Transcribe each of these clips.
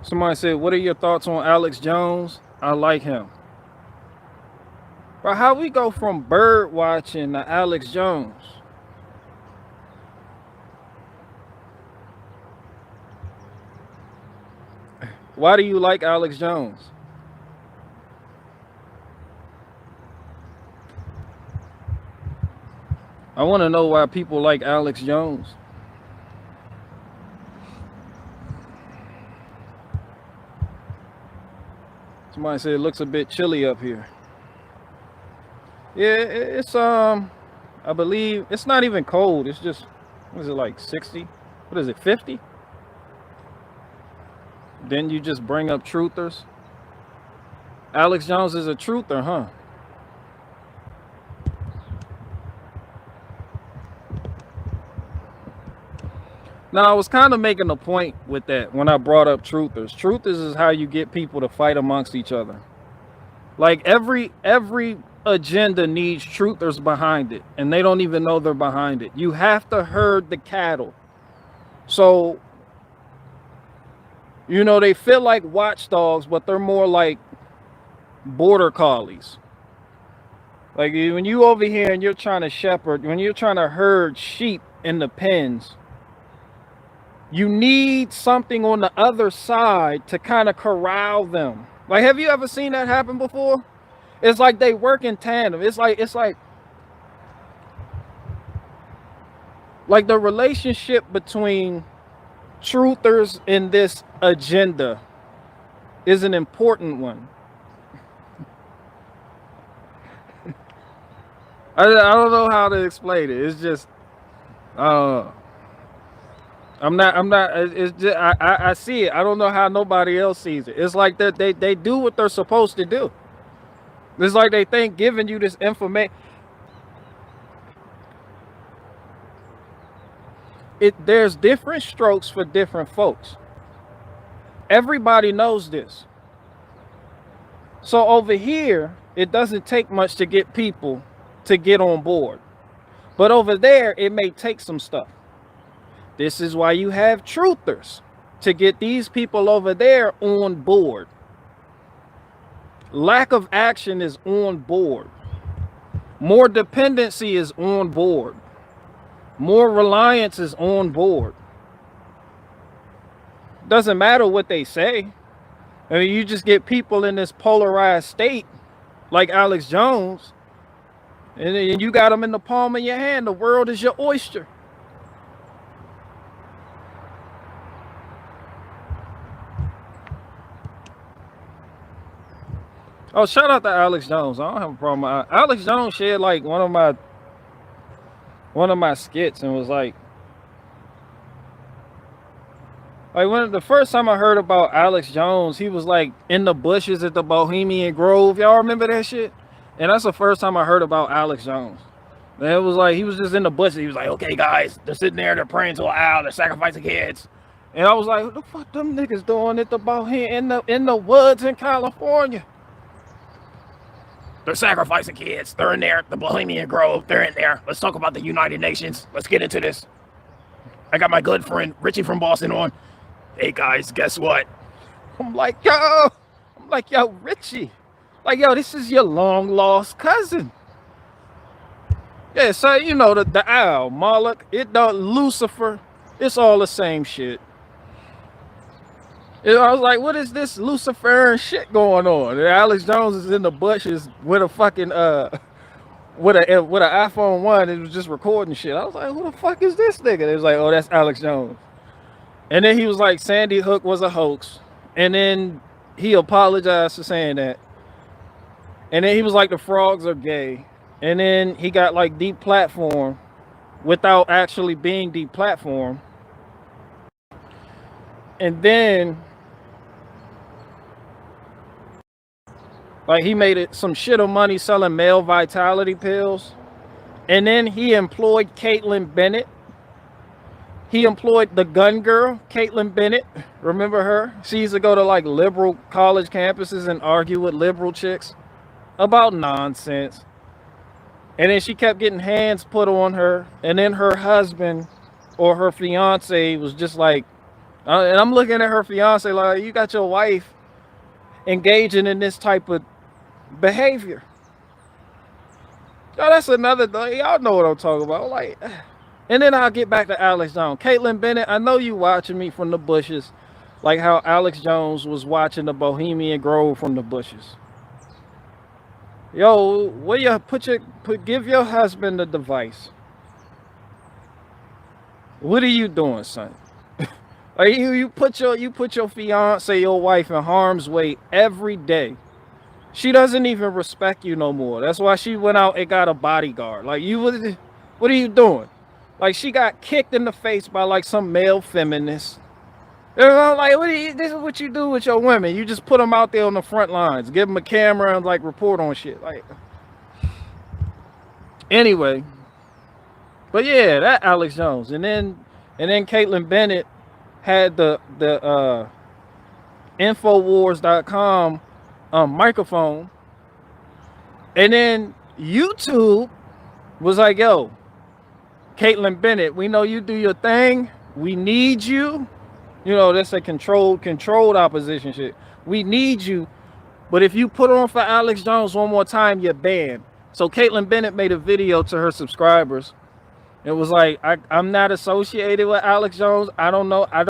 Somebody said, what are your thoughts on Alex Jones? I like him. But how we go from bird watching to Alex Jones? Why do you like Alex Jones? I want to know why people like Alex Jones. Somebody said it looks a bit chilly up here. Yeah, it's I believe it's not even cold. It's just, what is it, like 60? What is it, 50? Then you just bring up truthers. Alex Jones is a truther, huh? Now, I was kind of making a point with that when I brought up truthers. Truthers is how you get people to fight amongst each other. Like every agenda needs truthers behind it, and they don't even know they're behind it. You have to herd the cattle. So, you know, they feel like watchdogs, but they're more like border collies. Like when you over here and you're trying to shepherd, when you're trying to herd sheep in the pens, you need something on the other side to kind of corral them. Like, have you ever seen that happen before? It's like they work in tandem. It's like the relationship between truthers in this agenda is an important one. I don't know how to explain it. It's just, I'm not, it's just, I see it. I don't know how nobody else sees it. It's like that they do what they're supposed to do. It's like they think giving you this information, there's different strokes for different folks. Everybody knows this. So over here, it doesn't take much to get people to get on board. But over there, it may take some stuff. This is why you have truthers, to get these people over there on board. Lack of action is on board. More dependency is on board. More reliance is on board. Doesn't matter what they say. I mean, you just get people in this polarized state, like Alex Jones, and you got them in the palm of your hand. The world is your oyster. Oh, shout out to Alex Jones. I don't have a problem. Alex Jones shared like one of my skits and was like when the first time I heard about Alex Jones, he was like in the bushes at the Bohemian Grove. Y'all remember that shit? And that's the first time I heard about Alex Jones. And it was like he was just in the bushes. He was like, okay, guys, they're sitting there, they're praying to an owl, they're sacrificing kids. And I was like, what the fuck them niggas doing at the Bohemian in the woods in California? They're sacrificing kids. They're in there. The Bohemian Grove. They're in there. Let's talk about the United Nations. Let's get into this. I got my good friend Richie from Boston on. Hey guys, guess what? I'm like, yo, Richie. Like, yo, this is your long lost cousin. Yeah, so you know the owl, Moloch, Lucifer, it's all the same shit. I was like, what is this Luciferian shit going on? And Alex Jones is in the bushes with a fucking with an iPhone 1 and was just recording shit. I was like, who the fuck is this nigga? It was like, oh, that's Alex Jones. And then he was like, Sandy Hook was a hoax. And then he apologized for saying that. And then he was like, the frogs are gay. And then he got like deplatformed without actually being deplatformed. And then like he made it some shit of money selling male vitality pills. And then he employed Caitlyn Bennett. He employed the gun girl, Caitlyn Bennett. Remember her? She used to go to like liberal college campuses and argue with liberal chicks about nonsense. And then she kept getting hands put on her. And then her husband or her fiance was just like, And I'm looking at her fiance like, you got your wife engaging in this type of behavior. Yo, that's another thing. Y'all know what I'm talking about. Like, and then I'll get back to Alex Jones. Caitlin Bennett, I know you watching me from the bushes, like how Alex Jones was watching the Bohemian Grove from the bushes. Yo, what you give your husband the device. What are you doing, son? Like you put your fiance, your wife in harm's way every day. She doesn't even respect you no more. That's why she went out and got a bodyguard. Like what are you doing? Like she got kicked in the face by like some male feminist. You know, like this is what you do with your women. You just put them out there on the front lines, give them a camera and like report on shit. Like anyway, but yeah, that Alex Jones, and then Caitlin Bennett had the Infowars.com microphone, and then YouTube was like, yo, Caitlin Bennett, we know you do your thing, we need you. You know, that's a controlled opposition shit. We need you, but if you put on for Alex Jones one more time, you're banned. So Caitlin Bennett made a video to her subscribers. It was like, I'm not associated with Alex Jones. I don't know. I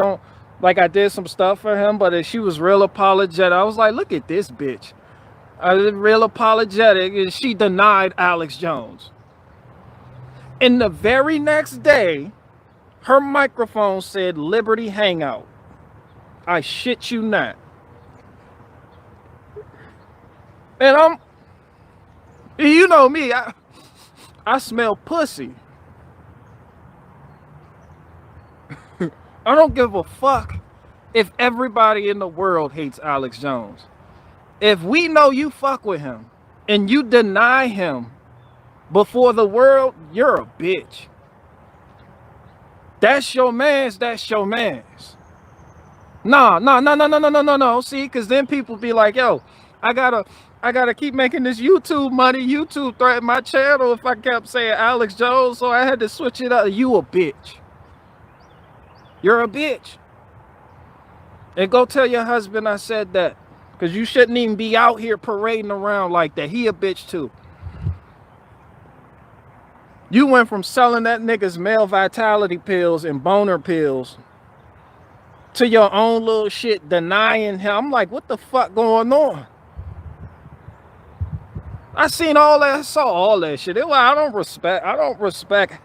did some stuff for him, but she was real apologetic. I was like, look at this bitch. I was real apologetic, and she denied Alex Jones. And the very next day, her microphone said Liberty Hangout. I shit you not. And you know me, I smell pussy. I don't give a fuck if everybody in the world hates Alex Jones. If we know you fuck with him and you deny him before the world, you're a bitch. That's your man's, that's your man's. No. See, because then people be like, yo, I gotta keep making this YouTube money. YouTube threatened my channel if I kept saying Alex Jones, so I had to switch it up. You a bitch. You're a bitch. And go tell your husband I said that. Because you shouldn't even be out here parading around like that. He a bitch too. You went from selling that nigga's male vitality pills and boner pills to your own little shit denying him. I'm like, what the fuck going on? I seen all that, I saw all that shit. I don't respect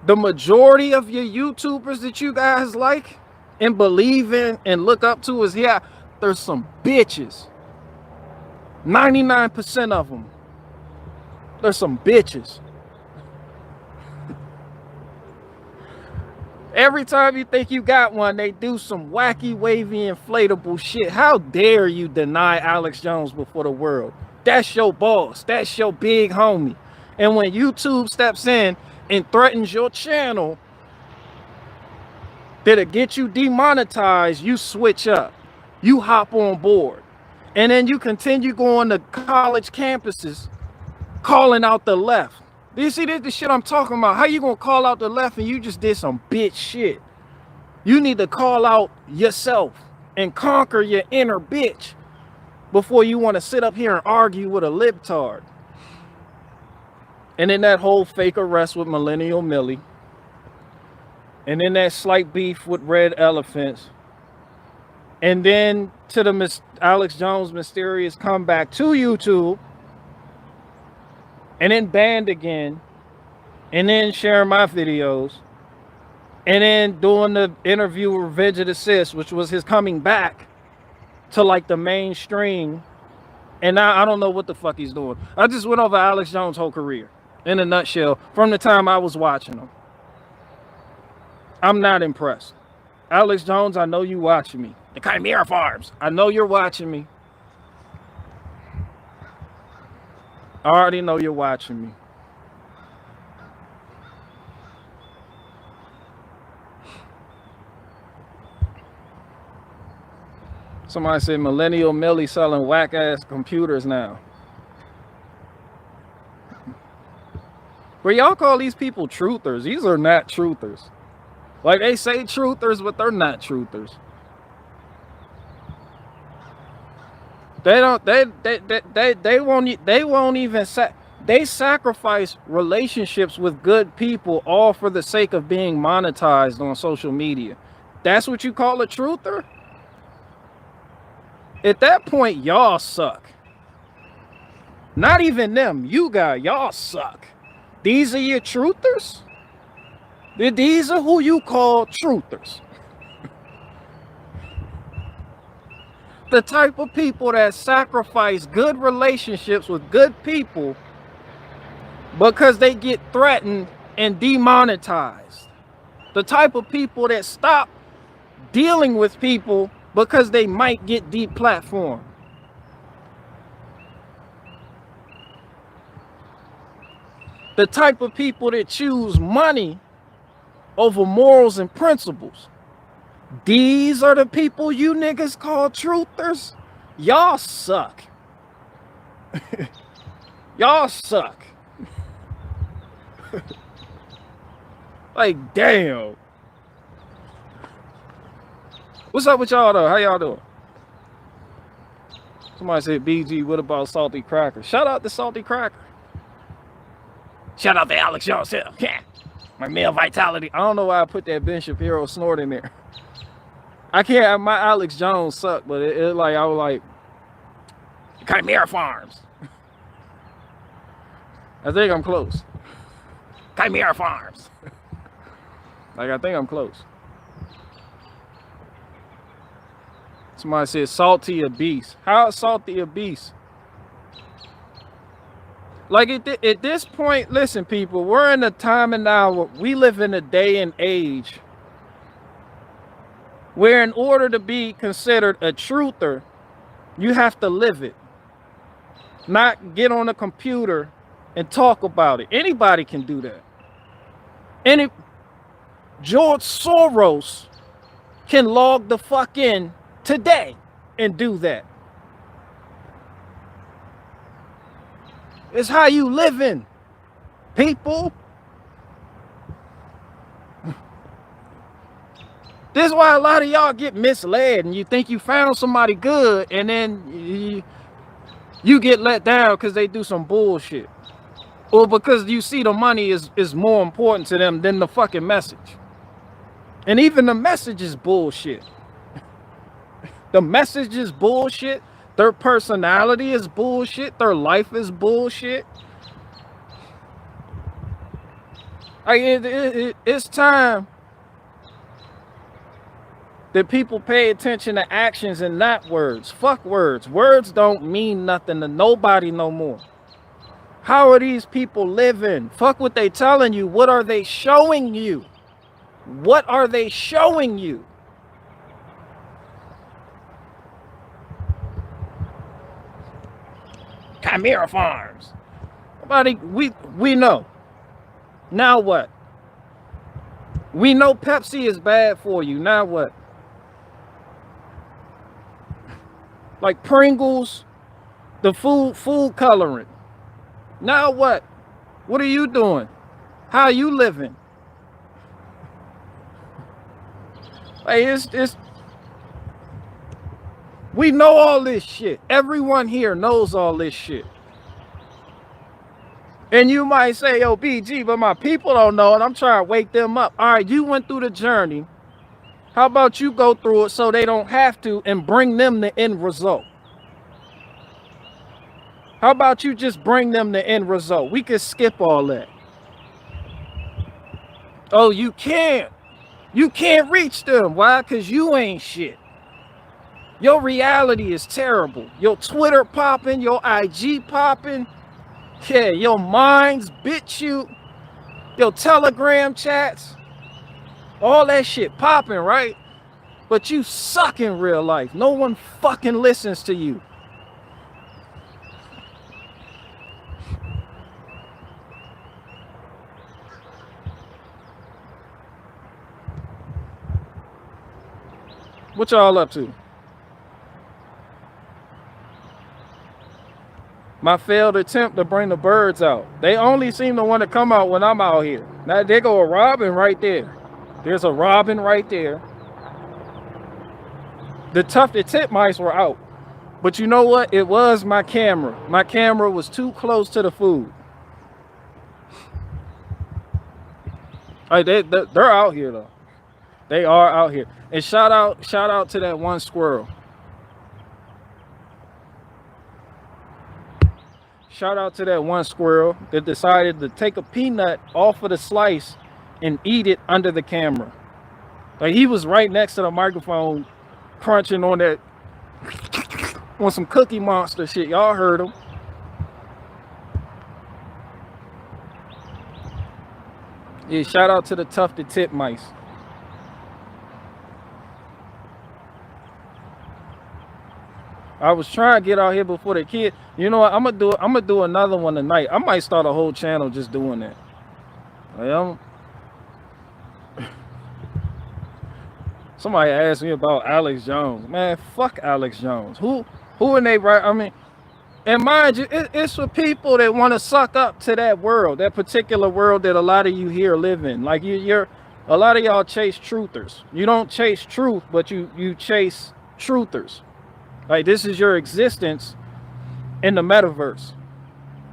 the majority of your YouTubers that you guys like and believe in and look up to. Is yeah, there's some bitches. 99% of them. There's some bitches. Every time you think you got one, they do some wacky, wavy, inflatable shit. How dare you deny Alex Jones before the world? That's your boss. That's your big homie. And when YouTube steps in and threatens your channel that'll get you demonetized, you switch up. You hop on board. And then you continue going to college campuses calling out the left. Do you see this shit I'm talking about? How you gonna call out the left and you just did some bitch shit? You need to call out yourself and conquer your inner bitch before you want to sit up here and argue with a libtard. And then that whole fake arrest with Millennial Millie. And then that slight beef with Red Elephants. And then to the Alex Jones mysterious comeback to YouTube. And then banned again. And then sharing my videos. And then doing the interview with Revenge of the Sis, which was his coming back to like the mainstream. And now I don't know what the fuck he's doing. I just went over Alex Jones' whole career in a nutshell from the time I was watching him. I'm not impressed. Alex Jones, I know you watching me. The Chimera Farms, I know you're watching me. I already know you're watching me. Somebody said Millennial Millie selling whack ass computers now. Where y'all call these people truthers? These are not truthers. Like they say truthers, but they're not truthers. They don't. They won't even. They sacrifice relationships with good people all for the sake of being monetized on social media. That's what you call a truther? At that point, y'all suck. Not even them. You guys, y'all suck. These are your truthers? These are who you call truthers. The type of people that sacrifice good relationships with good people because they get threatened and demonetized. The type of people that stop dealing with people because they might get deplatformed. The type of people that choose money over morals and principles. These are the people you niggas call truthers? Y'all suck. Y'all suck. Like, damn. What's up with y'all though? How y'all doing? Somebody said, BG, what about Salty Cracker? Shout out to Salty Cracker. Shout out to Alex yourself. Yeah. My male vitality. I don't know why I put that Ben Shapiro snort in there. I can't. My Alex Jones sucked, but it like I was like Chimera Farms. I think I'm close. Chimera Farms. Like I think I'm close. Somebody said Salty a beast. How is Salty a beast? Like at this point, listen, people, we're in a time and now we live in a day and age where in order to be considered a truther, you have to live it. Not get on a computer and talk about it. Anybody can do that. George Soros can log the fuck in today and do that. It's how you living, people. This is why a lot of y'all get misled and you think you found somebody good and then you get let down because they do some bullshit. Or because you see the money is more important to them than the fucking message. And even the message is bullshit. The message is bullshit. Their personality is bullshit. Their life is bullshit. Like it's time that people pay attention to actions and not words. Fuck words. Words don't mean nothing to nobody no more. How are these people living? Fuck what they telling you. What are they showing you? What are they showing you? Chimera Farms. We know. Now what? We know Pepsi is bad for you. Now what? Like Pringles, the food coloring. Now what? What are you doing? How are you living? Like it's we know all this shit. Everyone here knows all this shit. And you might say, yo, BG, but my people don't know, and I'm trying to wake them up. All right, you went through the journey. How about you go through it so they don't have to and bring them the end result? How about you just bring them the end result? We can skip all that. Oh, you can't. You can't reach them. Why? Because you ain't shit. Your reality is terrible. Your Twitter popping, your IG popping. Yeah, your minds, BitChute, your Telegram chats. All that shit popping, right? But you suck in real life. No one fucking listens to you. What y'all up to? My failed attempt to bring the birds out. They only seem to want to come out when I'm out here. Now there go a robin right there. There's a robin right there. The tufted titmice were out. But you know what? It was my camera. My camera was too close to the food. Like they're out here though. They are out here. And shout out to that one squirrel. Shout out to that one squirrel that decided to take a peanut off of the slice and eat it under the camera. Like he was right next to the microphone crunching on that, on some Cookie Monster shit. Y'all heard him. Yeah, shout out to the tufted tip mice. I was trying to get out here before the kid. You know what? I'm gonna do another one tonight. I might start a whole channel just doing that. Like, somebody asked me about Alex Jones. Man, fuck Alex Jones. Who are they, right? I mean, and mind you, it's for people that want to suck up to that world, that particular world that a lot of you here live in. Like you're a lot of y'all chase truthers. You don't chase truth, but you chase truthers. Like this is your existence in the metaverse.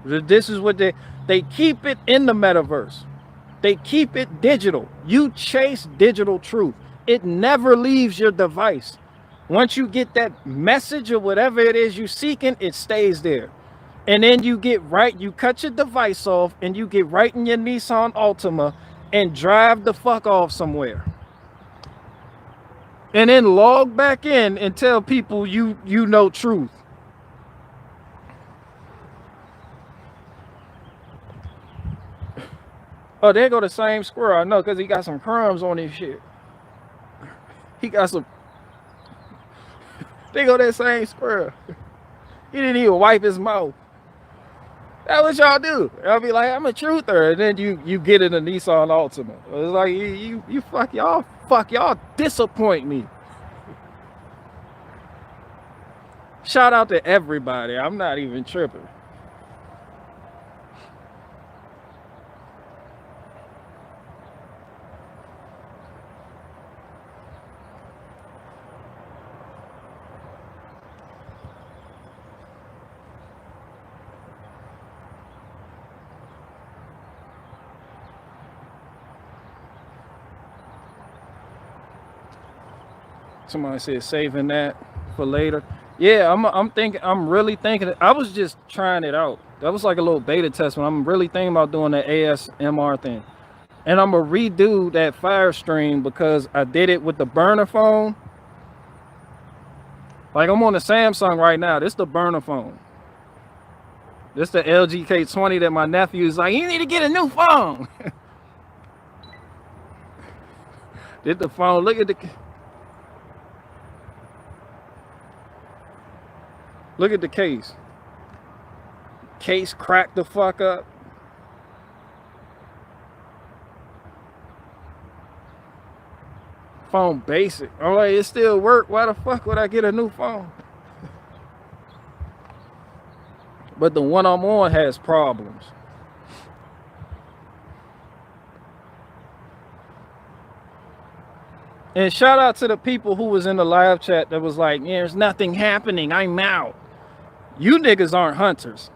This is what they keep it in the metaverse. They keep it digital. You chase digital truth. It never leaves your device. Once you get that message or whatever it is you seeking, it stays there. And then you cut your device off and you get right in your Nissan Altima and drive the fuck off somewhere. And then log back in and tell people you know truth. Oh, there go the same squirrel. I know, because he got some crumbs on his shit. He got some. There go that same squirrel. He didn't even wipe his mouth. That's what y'all do. I'll be like, I'm a truther, and then you get in a Nissan Altima. It's like you fuck y'all disappoint me. Shout out to everybody. I'm not even tripping. Somebody said saving that for later. Yeah, I'm really thinking. I was just trying it out. That was like a little beta test when I'm really thinking about doing the ASMR thing. And I'm gonna redo that Fire Stream because I did it with the burner phone. Like I'm on the Samsung right now. This the burner phone. This the LG K20 that my nephew's like, you need to get a new phone. Did the phone, look at the case. Case cracked the fuck up. Phone basic. I'm like, it still work. Why the fuck would I get a new phone? But the one I'm on has problems. And shout out to the people who was in the live chat that was like, yeah, there's nothing happening. I'm out. You niggas aren't hunters.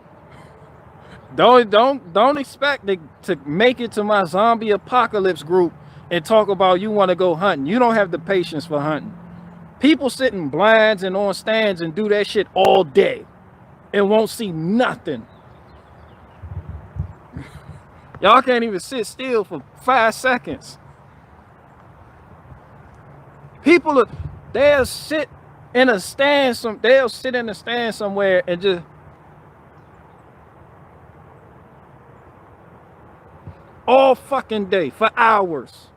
Don't expect to make it to my zombie apocalypse group and talk about you want to go hunting. You don't have the patience for hunting. People sit in blinds and on stands and do that shit all day and won't see nothing. Y'all can't even sit still for 5 seconds. People they'll sit in a stand somewhere and just all fucking day for hours.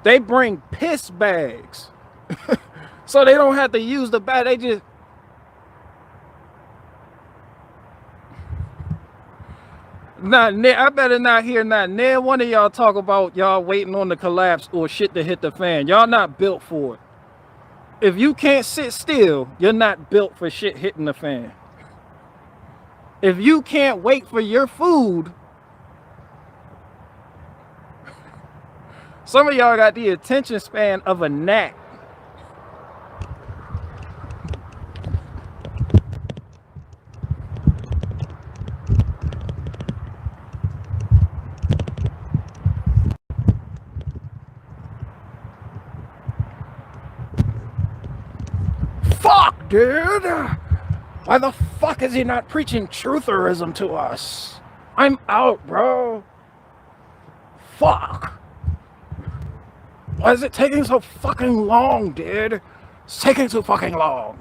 They bring piss bags. So they don't have to use the bag. They just I better not hear not near one of y'all talk about y'all waiting on the collapse or shit to hit the fan. Y'all not built for it. If you can't sit still, you're not built for shit hitting the fan. If you can't wait for your food, Some of y'all got the attention span of a gnat. Fuck, dude! Why the fuck is he not preaching trutherism to us? I'm out, bro. Fuck. Why is it taking so fucking long, dude? It's taking too fucking long.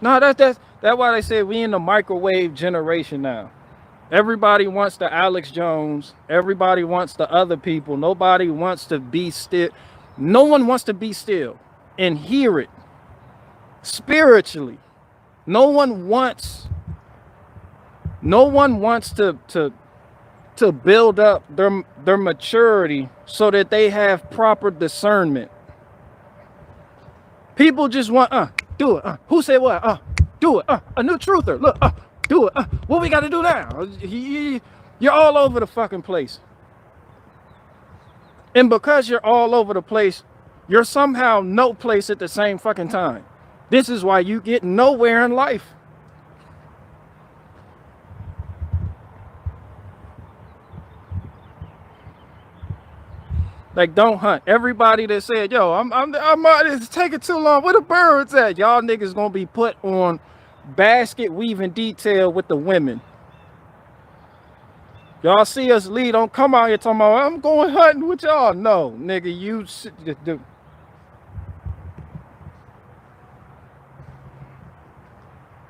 No, that's why they say we in the microwave generation now. Everybody wants the Alex Jones. Everybody wants the other people. Nobody wants to be still. No one wants to be still and hear it spiritually. No one wants to build up their maturity so that they have proper discernment. People just want do it. Who said what? Do it. A new truther. Look, do it. What we got to do now? You're all over the fucking place. And because you're all over the place, you're somehow no place at the same fucking time. This is why you get nowhere in life. Like, don't hunt. Everybody that said, yo, it's taking too long. Where the birds at? Y'all niggas gonna be put on basket weaving detail with the women. Y'all see us lead, don't come out here talking about, I'm going hunting with y'all. No, nigga, you...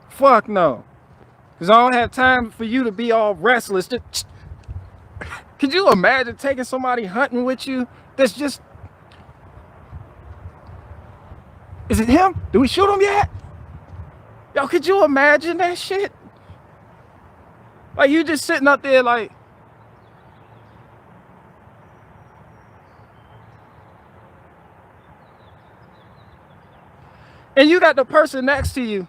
Fuck no. Because I don't have time for you to be all restless. Could you imagine taking somebody hunting with you that's just... Is it him? Do we shoot him yet? Yo, could you imagine that shit? Like, you just sitting up there like... And you got the person next to you.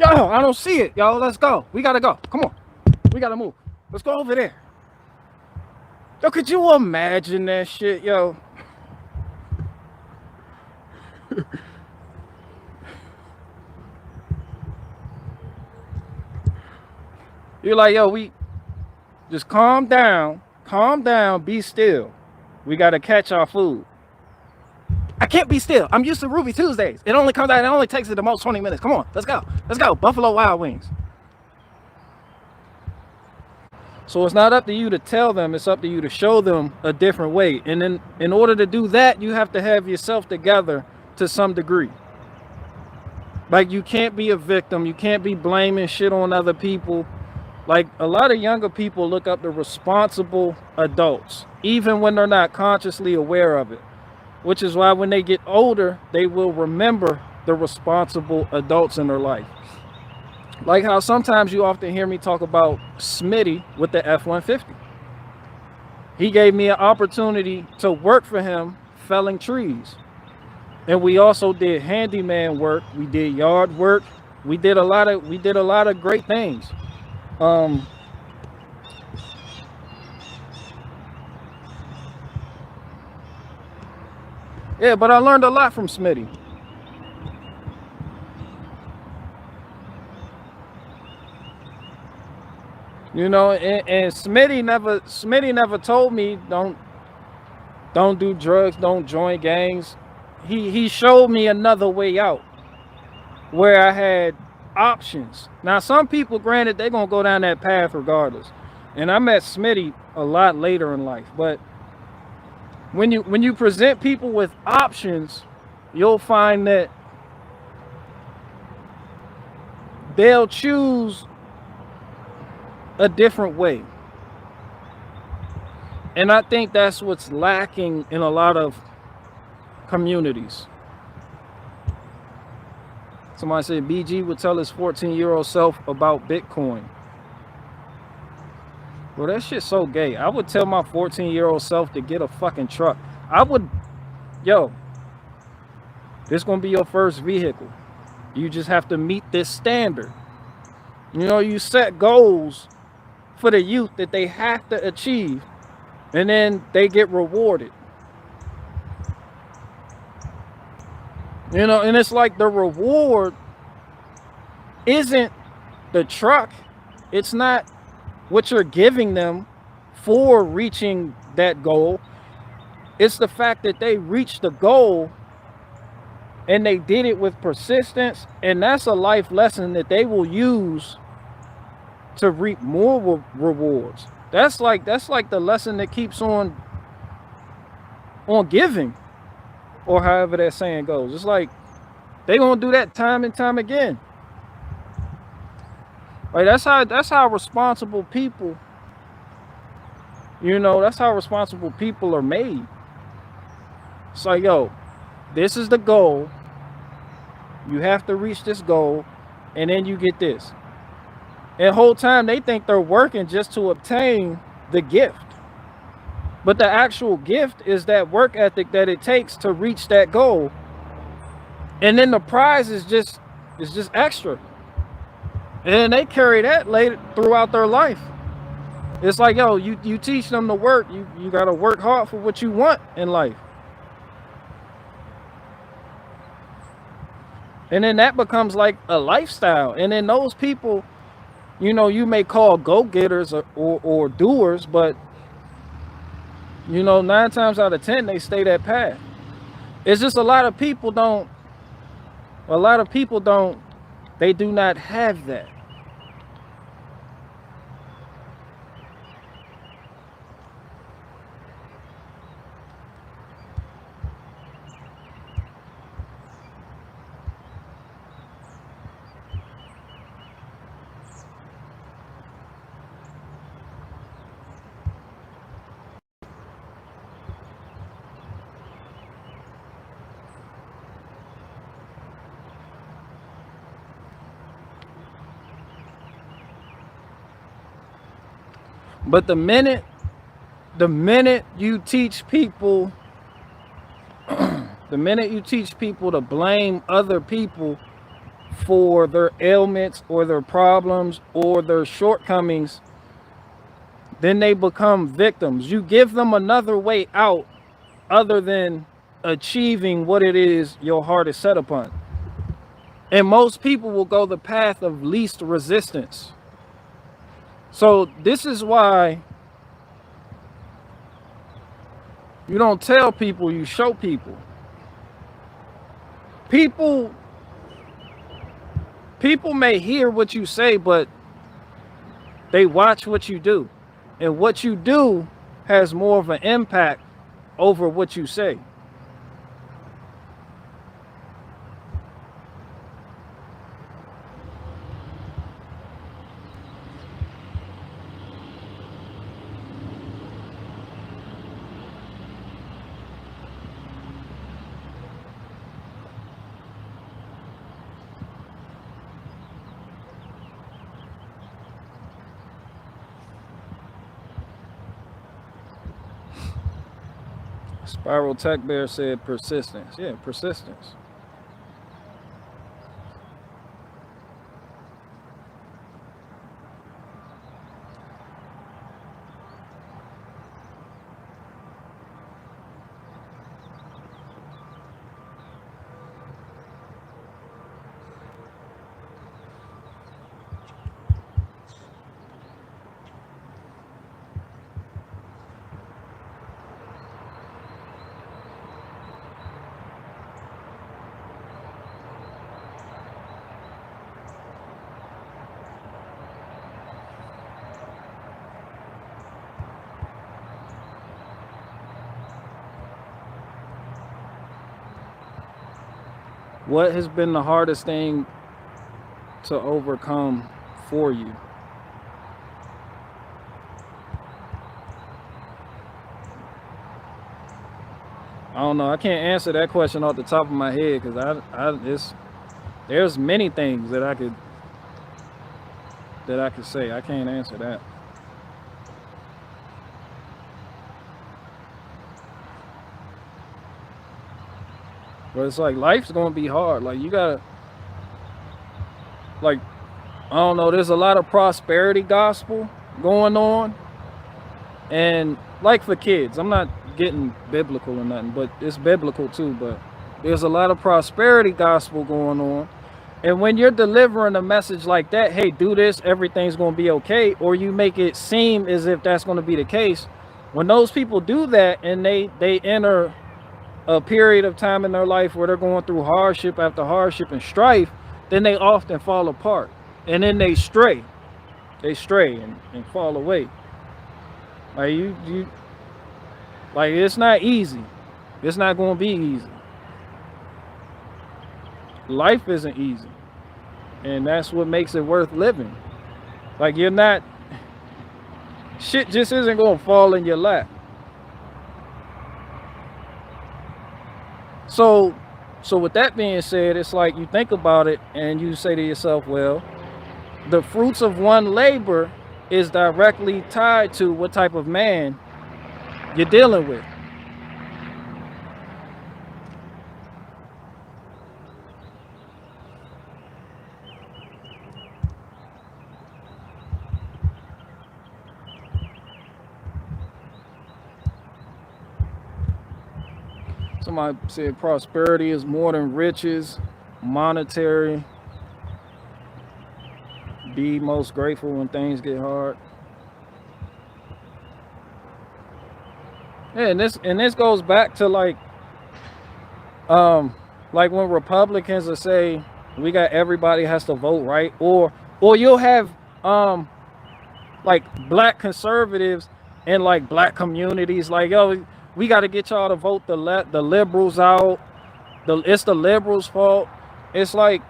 Yo, I don't see it, yo. Let's go. We gotta go. Come on. We gotta move. Let's go over there. Yo, could you imagine that shit, yo? You're like, yo, we just calm down, be still. We gotta catch our food. I can't be still. I'm used to Ruby Tuesdays. It only comes out, it only takes it the most 20 minutes. Come on, let's go. Let's go. Buffalo Wild Wings. So it's not up to you to tell them, it's up to you to show them a different way. And then in order to do that, you have to have yourself together to some degree. Like, you can't be a victim. You can't be blaming shit on other people. Like, a lot of younger people look up to responsible adults, even when they're not consciously aware of it. Which is why when they get older, they will remember the responsible adults in their life. Like how sometimes you often hear me talk about Smitty with the F-150. He gave me an opportunity to work for him felling trees. And we also did handyman work. We did yard work. We did a lot of great things. Yeah, but I learned a lot from Smitty. You know, and Smitty never told me don't do drugs, don't join gangs. He showed me another way out where I had options. Now, some people, granted, they're gonna go down that path regardless. And I met Smitty a lot later in life, but when you present people with options, you'll find that they'll choose a different way. And I think that's what's lacking in a lot of communities. Somebody said BG would tell his 14-year-old self about Bitcoin. Bro, that shit's so gay. I would tell my 14-year-old self to get a fucking truck. I would, yo, this gonna be your first vehicle. You just have to meet this standard. You know, you set goals for the youth that they have to achieve, and then they get rewarded. You know, and it's like the reward isn't the truck. It's not what you're giving them for reaching that goal. It's the fact that they reached the goal and they did it with persistence, and that's a life lesson that they will use to reap more rewards. That's like the lesson that keeps on giving, or however that saying goes. It's like they gonna do that time and time again. Like that's how responsible people, you know, that's how responsible people are made. It's like, yo, this is the goal. You have to reach this goal, and then you get this. And the whole time they think they're working just to obtain the gift. But the actual gift is that work ethic that it takes to reach that goal. And then the prize is just extra. And they carry that later throughout their life. It's like, yo, you teach them to work. You gotta work hard for what you want in life. And then that becomes like a lifestyle. And then those people, you know, you may call go-getters or doers, but you know, 9 times out of 10 they stay that path. It's just a lot of people they do not have that. But the minute you teach people to blame other people for their ailments or their problems or their shortcomings, then they become victims. You give them another way out other than achieving what it is your heart is set upon. And most people will go the path of least resistance. So this is why you don't tell people, you show people. People may hear what you say, but they watch what you do. And what you do has more of an impact over what you say. Spiral Tech Bear said persistence. Yeah, persistence. What has been the hardest thing to overcome for you? I don't know. I can't answer that question off the top of my head because there's many things that I could say. I can't answer that. But it's like life's gonna be hard. Like you gotta, like, I don't know, there's a lot of prosperity gospel going on. And like for kids, I'm not getting biblical or nothing, but it's biblical too. But there's a lot of prosperity gospel going on. And when you're delivering a message like that, hey, do this, everything's going to be okay, or you make it seem as if that's going to be the case, when those people do that and they enter a period of time in their life where they're going through hardship after hardship and strife, then they often fall apart. And then they stray. They stray and fall away. Like you like it's not easy. It's not going to be easy. Life isn't easy. And that's what makes it worth living. Like you're not, shit just isn't going to fall in your lap. So with that being said, it's like you think about it and you say to yourself, well, the fruits of one labor is directly tied to what type of man you're dealing with. Somebody said prosperity is more than riches, monetary. Be most grateful when things get hard. Yeah, and this goes back to like when Republicans will say we got everybody has to vote, right? Or you'll have like black conservatives and like black communities like, yo, we got to get y'all to vote the liberals out. It's the liberals' fault. It's like,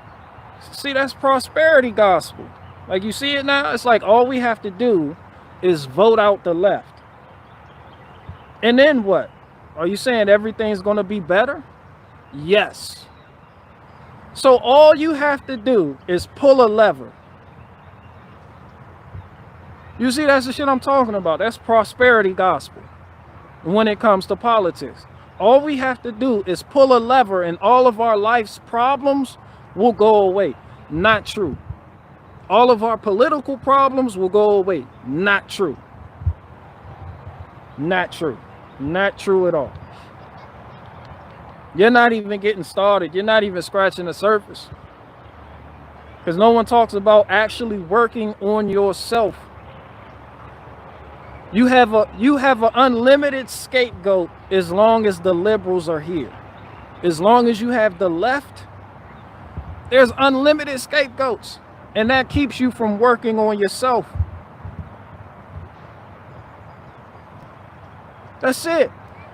see, that's prosperity gospel. Like you see it now. It's like all we have to do is vote out the left. And then what? Are you saying everything's going to be better? Yes. So all you have to do is pull a lever. You see, that's the shit I'm talking about. That's prosperity gospel when it comes to politics. All we have to do is pull a lever and all of our life's problems will go away. Not true. All of our political problems will go away. Not true. Not true. Not true at all. You're not even getting started. You're not even scratching the surface. Because no one talks about actually working on yourself. You have an unlimited scapegoat as long as the liberals are here. As long as you have the left, there's unlimited scapegoats. And that keeps you from working on yourself. That's it.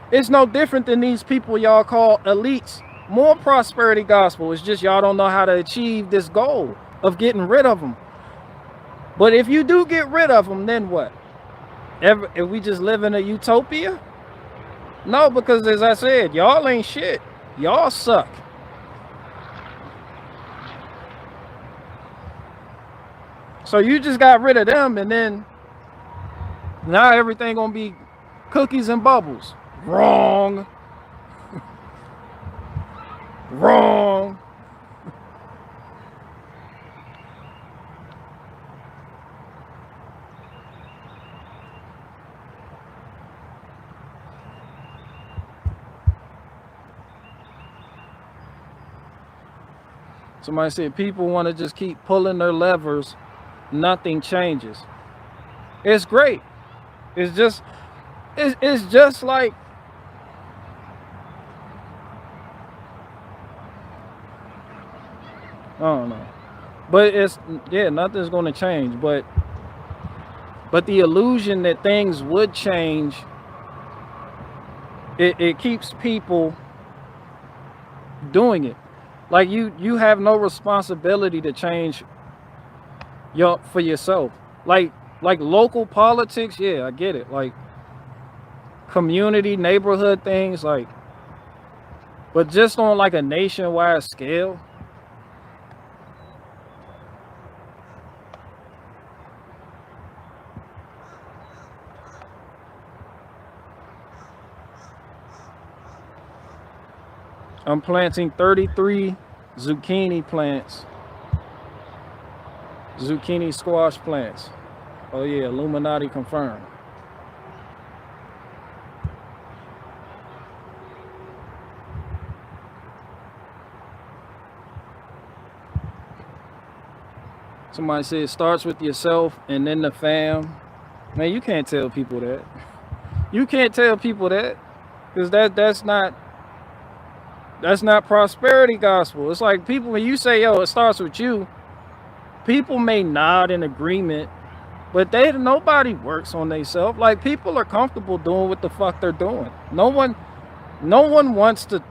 It's no different than these people y'all call elites. More prosperity gospel. It's just y'all don't know how to achieve this goal of getting rid of them. But if you do get rid of them, then what? If we just live in a utopia? No, because as I said, y'all ain't shit. Y'all suck. So you just got rid of them and then now everything gonna be cookies and bubbles. Wrong. Wrong. Somebody said people want to just keep pulling their levers, nothing changes. It's great. It's just like I don't know. But nothing's gonna change. But the illusion that things would change, it keeps people doing it. Like you have no responsibility to change for yourself. Like local politics, yeah, I get it. Like community, neighborhood things, like, but just on like a nationwide scale. I'm planting 33 zucchini plants. Zucchini squash plants. Oh yeah, Illuminati confirmed. Somebody said it starts with yourself and then the fam. Man, you can't tell people that. You can't tell people that. Because that's not prosperity gospel. It's like people, when you say, yo, it starts with you, people may nod in agreement, but nobody works on themselves. Like, people are comfortable doing what the fuck they're doing. No one wants to.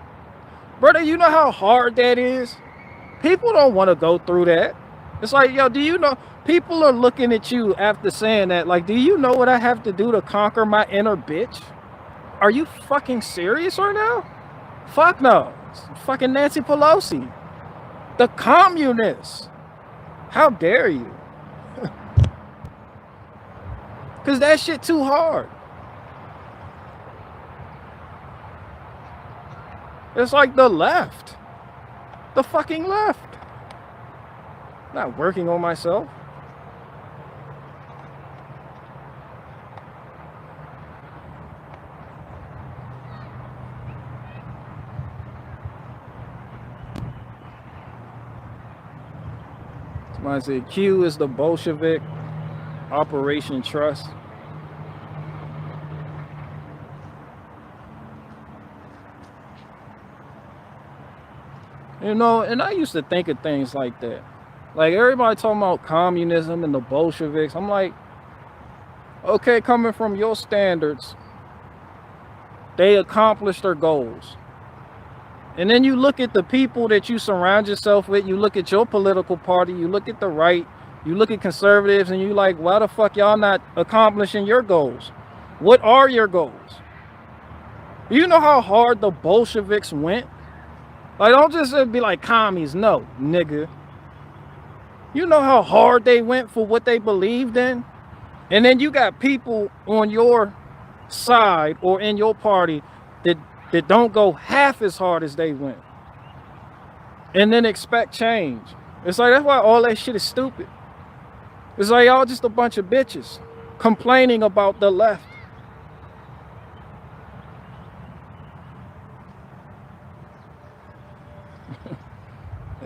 Brother, you know how hard that is? People don't want to go through that. It's like, yo, do you know, people are looking at you after saying that, like, do you know what I have to do to conquer my inner bitch? Are you fucking serious right now? Fuck no. It's fucking Nancy Pelosi. The communists. How dare you? Because that shit too hard. It's like the left. The fucking left. Not working on myself. Somebody said Q is the Bolshevik Operation Trust. You know, and I used to think of things like that. Like, everybody talking about communism and the Bolsheviks. I'm like, okay, coming from your standards, they accomplished their goals. And then you look at the people that you surround yourself with, you look at your political party, you look at the right, you look at conservatives, and you like, why the fuck y'all not accomplishing your goals? What are your goals? You know how hard the Bolsheviks went? Like, don't just be like commies. No, nigga. You know how hard they went for what they believed in? And then you got people on your side or in your party that don't go half as hard as they went. And then expect change. It's like, that's why all that shit is stupid. It's like, y'all just a bunch of bitches complaining about the left.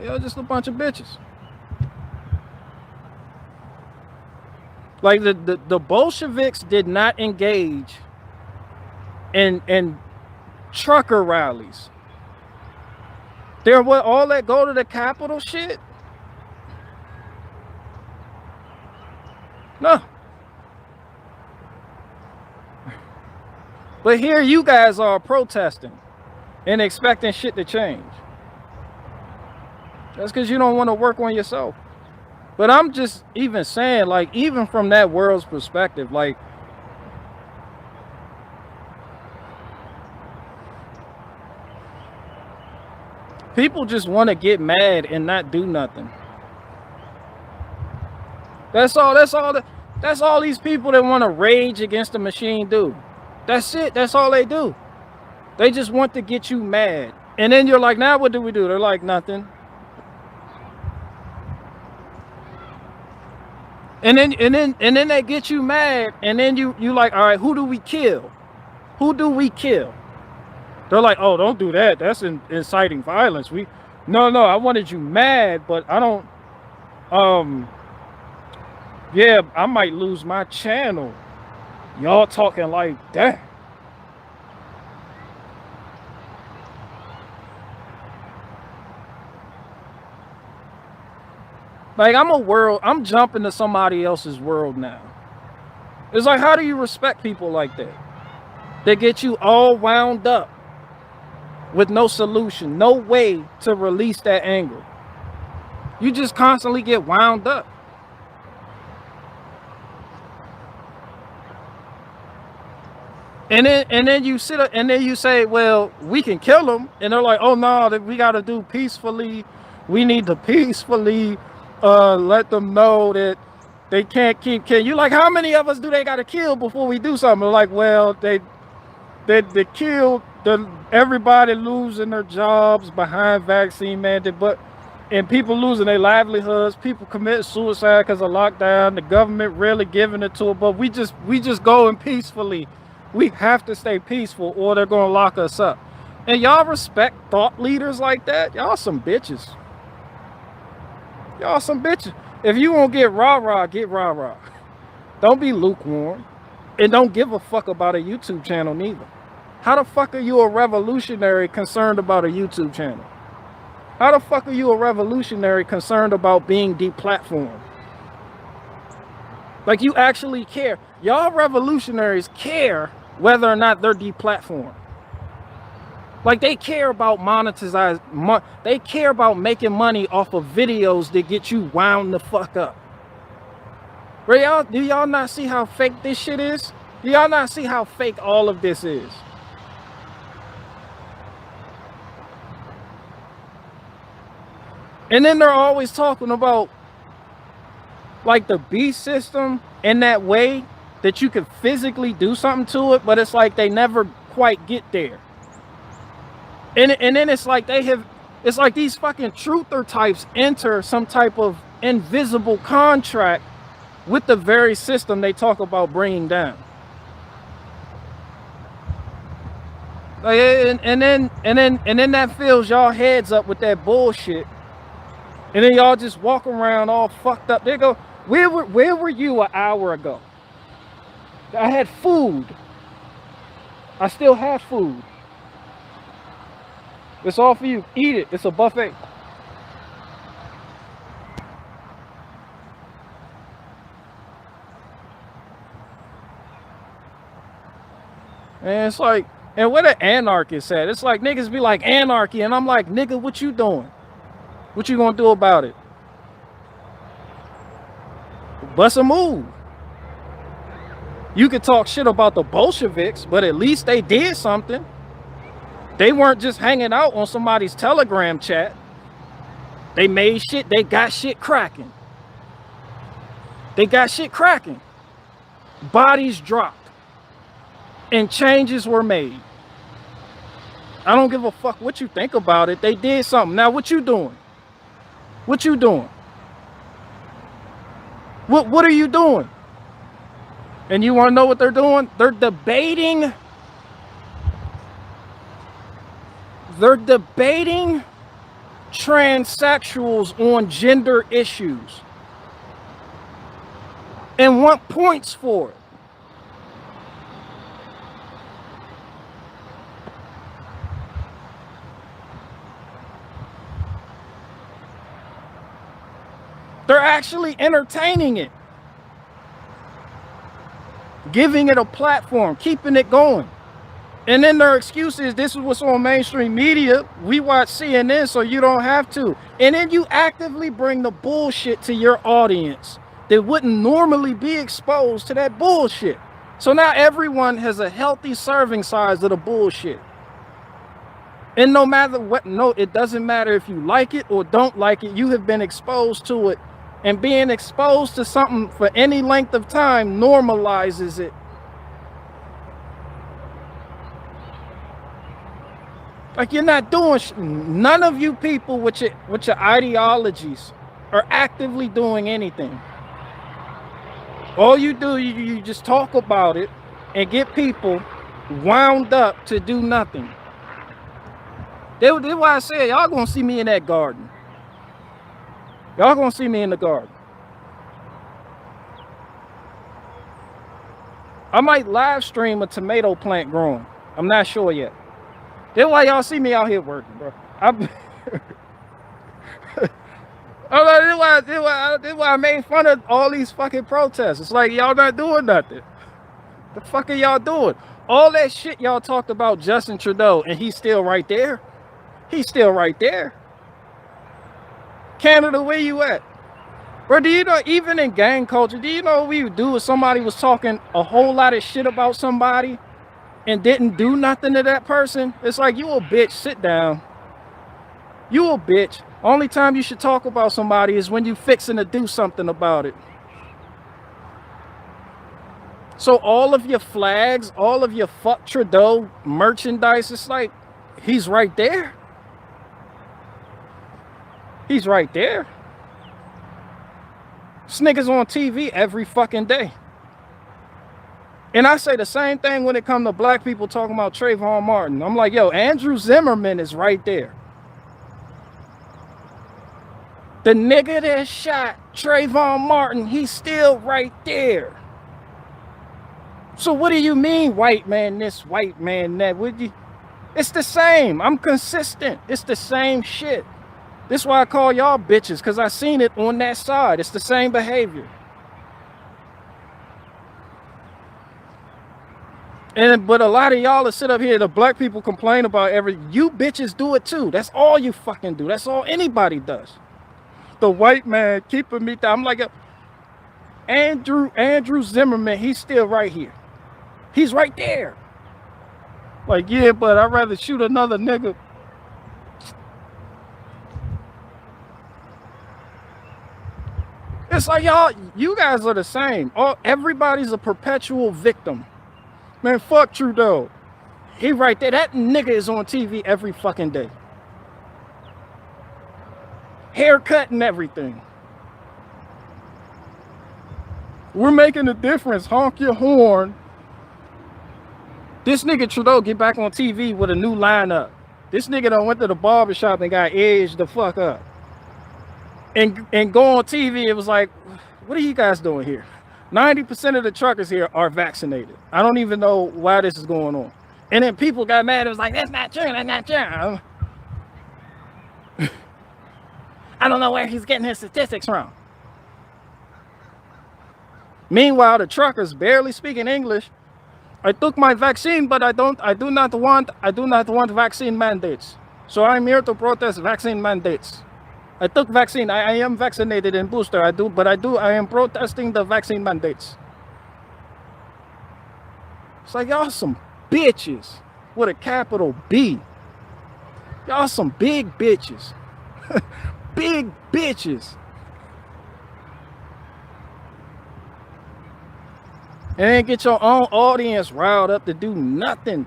Y'all just a bunch of bitches. Like, the Bolsheviks did not engage in trucker rallies. They're what, all that go to the Capitol shit? No. But here you guys are protesting and expecting shit to change. That's because you don't want to work on yourself. But I'm just even saying, like, even from that world's perspective, like, people just want to get mad and not do nothing. That's all these people that want to rage against the machine do. That's it. That's all they do. They just want to get you mad. And then you're like, now what do we do? They're like, nothing. And then they get you mad, and then you like, all right, who do we kill? Who do we kill? They're like, oh, don't do that. That's inciting violence. No, I wanted you mad, but I don't. Yeah, I might lose my channel. Y'all talking like that. Like, I'm jumping to somebody else's world now. It's like, how do you respect people like that? They get you all wound up with no solution, no way to release that anger. You just constantly get wound up. And then you sit up and then you say, well, we can kill them. And they're like, oh no, we got to do peacefully. We need to peacefully let them know that they can't keep killing. You like, how many of us do they got to kill before we do something? They're like, well, they killed everybody losing their jobs behind vaccine mandate, and people losing their livelihoods, people commit suicide because of lockdown, the government really giving it to them, but we just going peacefully. We have to stay peaceful or they're gonna lock us up. And y'all respect thought leaders like that? Y'all some bitches. Y'all some bitches. If you won't get rah-rah, get rah-rah. Don't be lukewarm. And don't give a fuck about a YouTube channel neither. How the fuck are you a revolutionary concerned about a YouTube channel? How the fuck are you a revolutionary concerned about being deplatformed? Like, you actually care. Y'all revolutionaries care whether or not they're deplatformed. Like, they care about monetizing. They care about making money off of videos that get you wound the fuck up. Right, do y'all not see how fake this shit is? Do y'all not see how fake all of this is? And then they're always talking about like the beast system in that way that you could physically do something to it, but it's like they never quite get there. And then it's like it's like these fucking truther types enter some type of invisible contract with the very system they talk about bringing down. Like, and then that fills y'all heads up with that bullshit. And then y'all just walk around all fucked up. They go, where were you an hour ago? I had food. I still have food. It's all for you. Eat it. It's a buffet. And it's like, and what an anarchist said. It's like niggas be like anarchy, and I'm like, nigga, what you doing? What you gonna do about it? Bust a move. You could talk shit about the Bolsheviks, but at least they did something. They weren't just hanging out on somebody's Telegram chat. They made shit, they got shit cracking. They got shit cracking. Bodies dropped. And changes were made. I don't give a fuck what you think about it. They did something. Now what you doing? What you doing? What are you doing? And you want to know what they're doing? They're debating. They're debating transsexuals on gender issues and want points for it. They're actually entertaining it, giving it a platform, keeping it going. And then their excuse is, this is what's on mainstream media. We watch CNN, so you don't have to. And then you actively bring the bullshit to your audience that wouldn't normally be exposed to that bullshit. So now everyone has a healthy serving size of the bullshit. And no matter what, no, it doesn't matter if you like it or don't like it, you have been exposed to it. And being exposed to something for any length of time normalizes it. Like, you're not doing none of you people with your ideologies are actively doing anything. All you do, you just talk about it and get people wound up to do nothing. That's why I said y'all gonna see me in that garden. Y'all gonna see me in the garden. I might live stream a tomato plant growing. I'm not sure yet. That's why y'all see me out here working, bro. That's why I made fun of all these fucking protests. It's like y'all not doing nothing. The fuck are y'all doing? All that shit y'all talked about Justin Trudeau, and he's still right there. He's still right there. Canada, where you at? Bro, do you know, even in gang culture, do you know what we would do if somebody was talking a whole lot of shit about somebody and didn't do nothing to that person? It's like, you a bitch, sit down. You a bitch. Only time you should talk about somebody is when you fixing to do something about it. So all of your flags, all of your fuck Trudeau merchandise, it's like, he's right there. He's right there. This nigga's on TV every fucking day. And I say the same thing when it comes to black people talking about Trayvon Martin. I'm like, yo, Andrew Zimmerman is right there. The nigga that shot Trayvon Martin, he's still right there. So what do you mean, white man this, white man that? Would you? It's the same. I'm consistent. It's the same shit. This is why I call y'all bitches, because I seen it on that side. It's the same behavior. But a lot of y'all that sit up here, the black people complain about you bitches do it too. That's all you fucking do. That's all anybody does. The white man keeping me down. I'm like, Andrew Zimmerman, he's still right here. He's right there. Like, yeah, but I'd rather shoot another nigga. It's like, y'all, you guys are the same. Everybody's a perpetual victim. Man, fuck Trudeau. He right there. That nigga is on TV every fucking day. Haircut and everything. We're making a difference. Honk your horn. This nigga Trudeau get back on TV with a new lineup. This nigga done went to the barbershop and got edged the fuck up. And go on TV, it was like, what are you guys doing here? 90% of the truckers here are vaccinated. I don't even know why this is going on. And then people got mad. It was like, that's not true. That's not true. I don't know where he's getting his statistics from. Meanwhile, the truckers barely speaking English. I took my vaccine, but I do not want vaccine mandates. So I'm here to protest vaccine mandates. I took vaccine. I am vaccinated in booster. I am protesting the vaccine mandates. It's like, y'all some bitches with a capital B. Y'all some big bitches. Big bitches. And then get your own audience riled up to do nothing.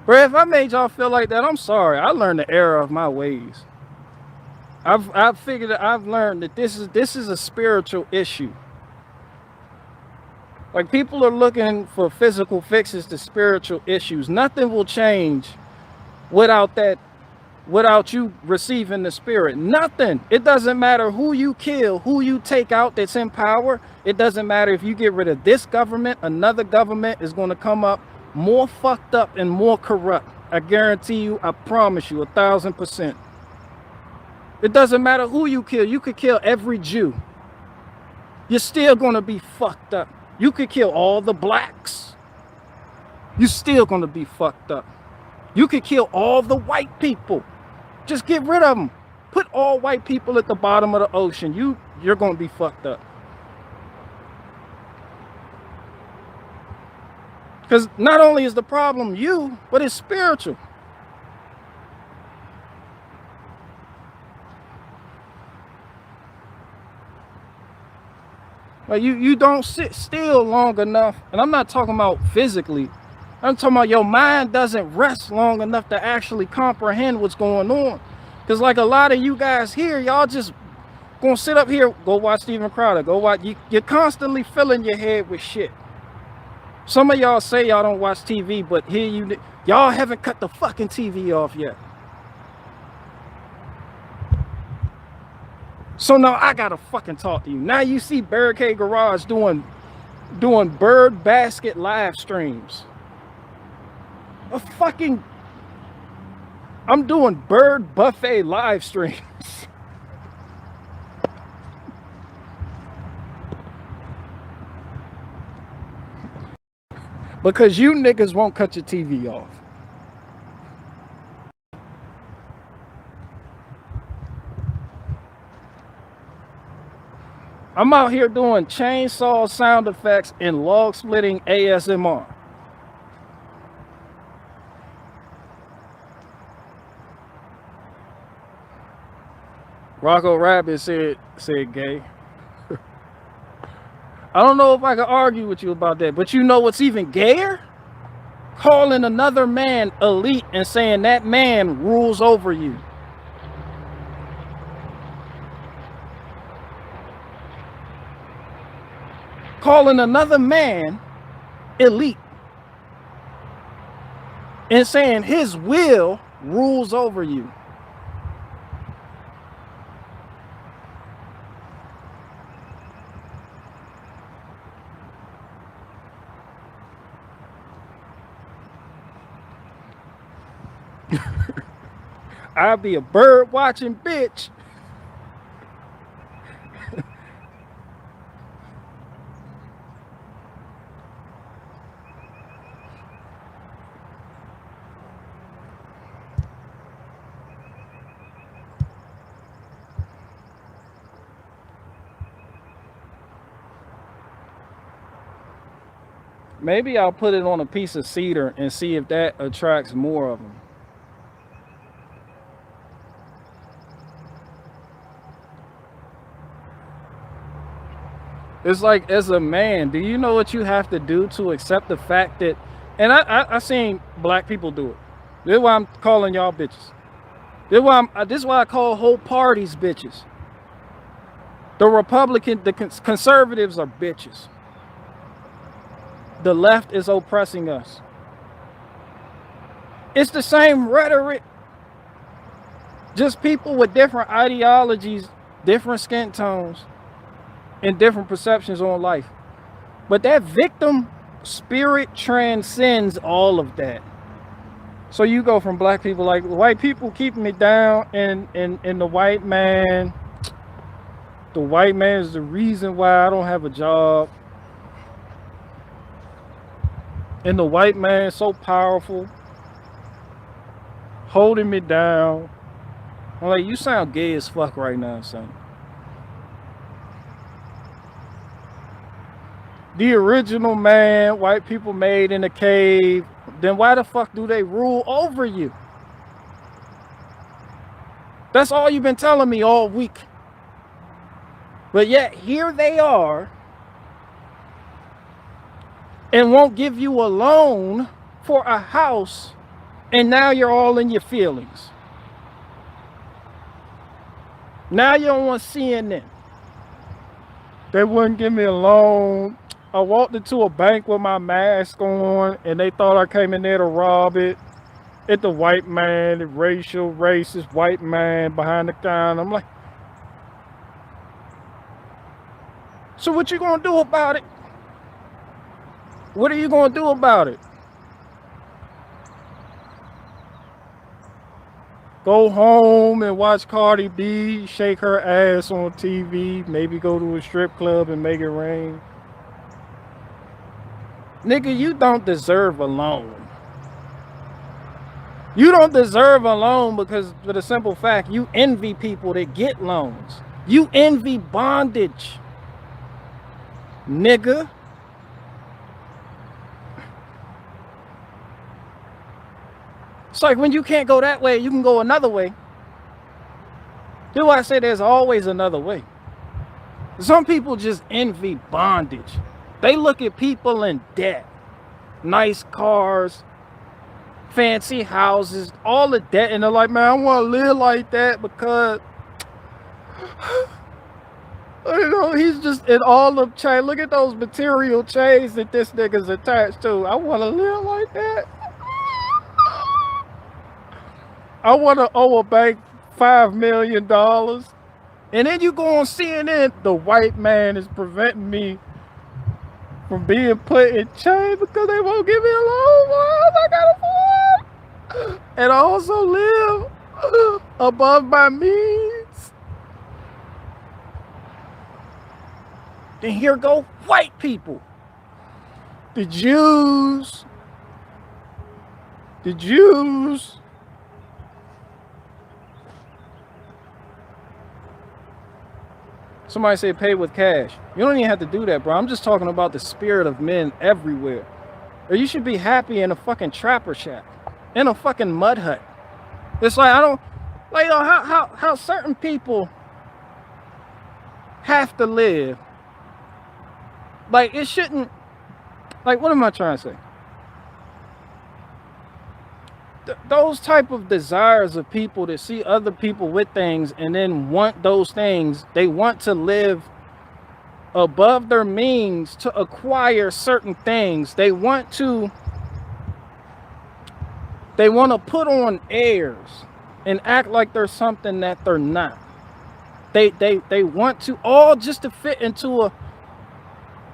Bro, if I made y'all feel like that, I'm sorry. I learned the error of my ways. I've figured that I've learned that this is a spiritual issue. Like, people are looking for physical fixes to spiritual issues. Nothing will change without you receiving the spirit. Nothing. It doesn't matter who you kill, who you take out that's in power. It doesn't matter if you get rid of this government, another government is going to come up more fucked up and more corrupt. I guarantee you, I promise you, 1000%. It doesn't matter who you kill. You could kill every Jew. You're still going to be fucked up. You could kill all the blacks. You're still going to be fucked up. You could kill all the white people. Just get rid of them. Put all white people at the bottom of the ocean. You're going to be fucked up. Because not only is the problem you, but it's spiritual. Like, you don't sit still long enough. And I'm not talking about physically. I'm talking about your mind doesn't rest long enough to actually comprehend what's going on. Because like a lot of you guys here, y'all just gonna sit up here, go watch Steven Crowder, go watch. You're constantly filling your head with shit. Some of y'all say y'all don't watch TV, but here y'all haven't cut the fucking TV off yet. So now I gotta fucking talk to you. Now you see Barricade Garage doing bird basket live streams. I'm doing bird buffet live streams. Because you niggas won't cut your TV off. I'm out here doing chainsaw sound effects and log splitting ASMR. Rocco Rabbit said gay. I don't know if I can argue with you about that, but you know what's even gayer? Calling another man elite and saying that man rules over you. Calling another man elite and saying his will rules over you. I'll be a bird watching bitch. Maybe I'll put it on a piece of cedar and see if that attracts more of them. It's like, as a man, do you know what you have to do to accept the fact that, and I seen black people do it. This is why I'm calling y'all bitches. This is why I call whole parties bitches. The conservatives are bitches. The left is oppressing us. It's the same rhetoric. Just people with different ideologies, different skin tones, and different perceptions on life. But that victim spirit transcends all of that. So you go from black people, like, white people keeping me down, and the white man is the reason why I don't have a job. And the white man is so powerful, holding me down. I'm like, you sound gay as fuck right now, son. The original man, white people made in a cave, then why the fuck do they rule over you? That's all you've been telling me all week. But yet, here they are, and won't give you a loan for a house, and now you're all in your feelings. Now you don't want CNN. They wouldn't give me a loan. I walked into a bank with my mask on, and they thought I came in there to rob it. It's the white man, the racist white man behind the counter. I'm like, so what you gonna do about it? What are you gonna do about it? Go home and watch Cardi B shake her ass on TV. Maybe go to a strip club and make it rain. Nigga, you don't deserve a loan. You don't deserve a loan because, for the simple fact, you envy people that get loans. You envy bondage, nigga. It's like, when you can't go that way, you can go another way. That's why I say there's always another way. Some people just envy bondage. They look at people in debt, nice cars, fancy houses, all of that, and they're like, man, I want to live like that because, you know, he's just in all of chain. Look at those material chains that this nigga's attached to. I want to live like that. I want to owe a bank $5 million. And then you go on CNN, the white man is preventing me from being put in chains because they won't give me a loan. I gotta afford. And I also live above my means. Then here go white people. The Jews. Somebody said pay with cash. You don't even have to do that, bro. I'm just talking about the spirit of men everywhere. Or you should be happy in a fucking trapper shack, in a fucking mud hut. It's like, I don't, like, you know, how certain people have to live Like, it shouldn't, like, what am I trying to say? Those type of desires of people to see other people with things and then want those things, they want to live above their means to acquire certain things. They want to put on airs and act like they're something that they're not. They want to, all just to fit into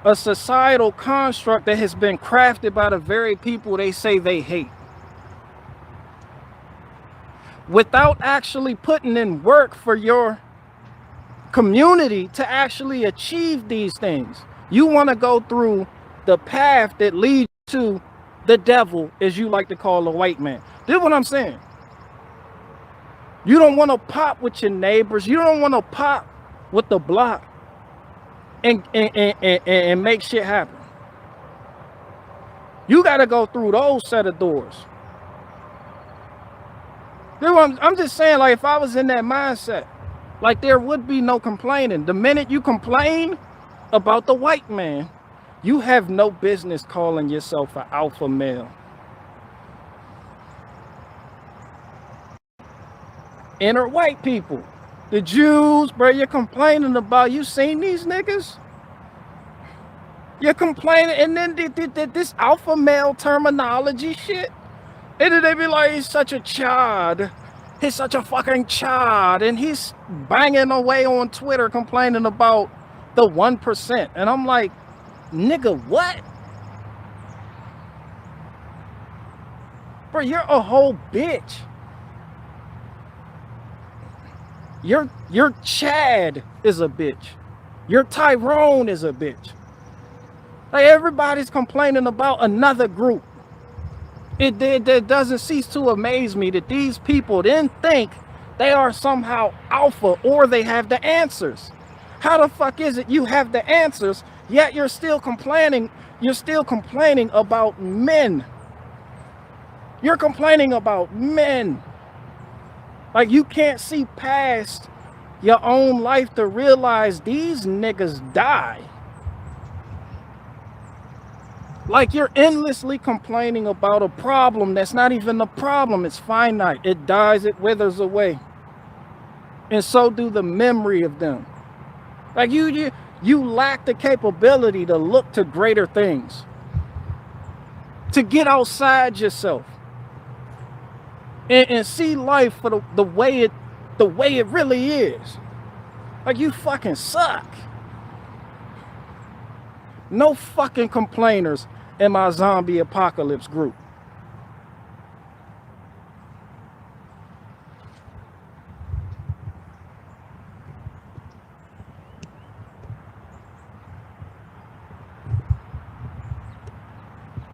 a societal construct that has been crafted by the very people they say they hate, without actually putting in work for your community to actually achieve these things. You want to go through the path that leads to the devil, as you like to call the white man. This is what I'm saying. You don't want to pop with your neighbors. You don't want to pop with the block and make shit happen. You got to go through those set of doors. I'm just saying, like, if I was in that mindset, like, there would be no complaining. The minute you complain about the white man, you have no business calling yourself an alpha male. Inner white people, the Jews, bro, you're complaining about, you seen these niggas? You're complaining, and then this alpha male terminology shit. And then they be like, he's such a chad. He's such a fucking chad. And he's banging away on Twitter complaining about the 1%. And I'm like, nigga, what? Bro, you're a whole bitch. Your Chad is a bitch. Your Tyrone is a bitch. Like, everybody's complaining about another group. It doesn't cease to amaze me that these people then think they are somehow alpha or they have the answers. How the fuck is it you have the answers, yet you're still complaining? You're still complaining about men. You're complaining about men. Like, you can't see past your own life to realize these niggas die. Like, you're endlessly complaining about a problem that's not even a problem. It's finite. It dies, it withers away. And so do the memory of them. Like, you lack the capability to look to greater things, to get outside yourself and see life for the way it really is. Like, you fucking suck. No fucking complainers in my zombie apocalypse group.